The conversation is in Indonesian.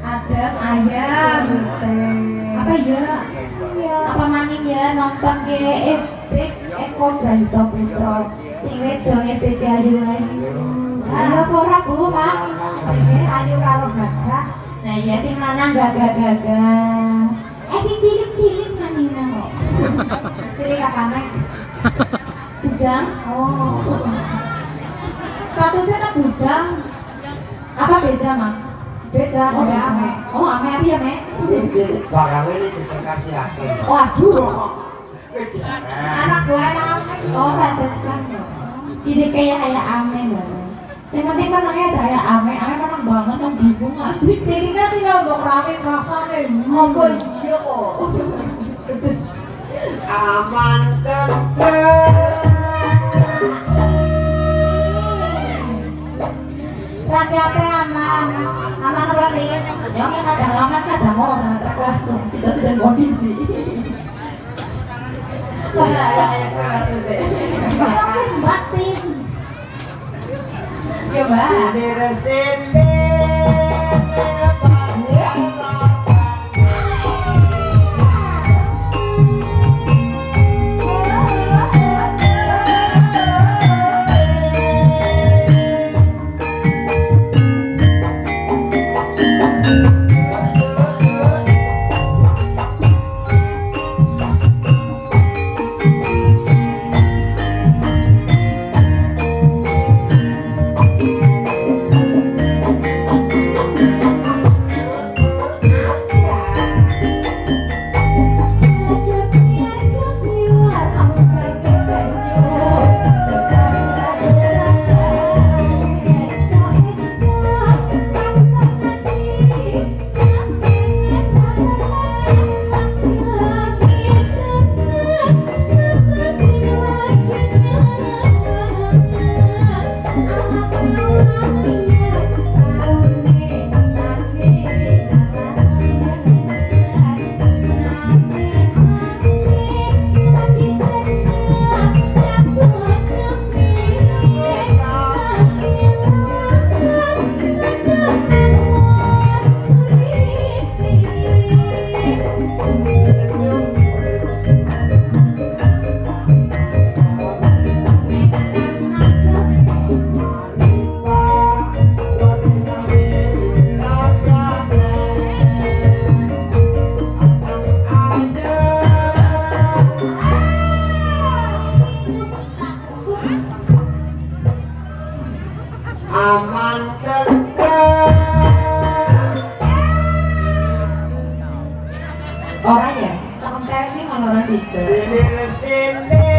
Adem ayam apa ya? Apa maning ya nonton ke Ebek Eko Braito Putra sing wedok Ebek ayu-ayu. Ayo apa ora Bu, Pak? Ayu karo gagak. Nah iya sing lanang gagak-gagak. Sing cilik-cilik manina kok. Cilik kakane. Bujang. Oh. Statusnya tak bujang. Apa beda, Mak? Beda, oh ame. Oh, ame apa ya, Mek? Barangnya ini dikasih aku. Waduh. Anak gue ame. Oh, pantesan. Cilik kayak ame banget. Yang penting menangnya saya ame menang banget yang bingung nanti. Ciliknya sih nombok rame rasanya. Apa iya kok? Pedes. Aman tentrem. Rakyatnya aman berarti yang kadang aman kadang orang tergantung situasi dan kondisi. Wah, ya kayak gue maksudnya. Yang wis batin. Ya, Mbak. Aman tentrem. Orang ya, orang teknik orang situ. Sini sini.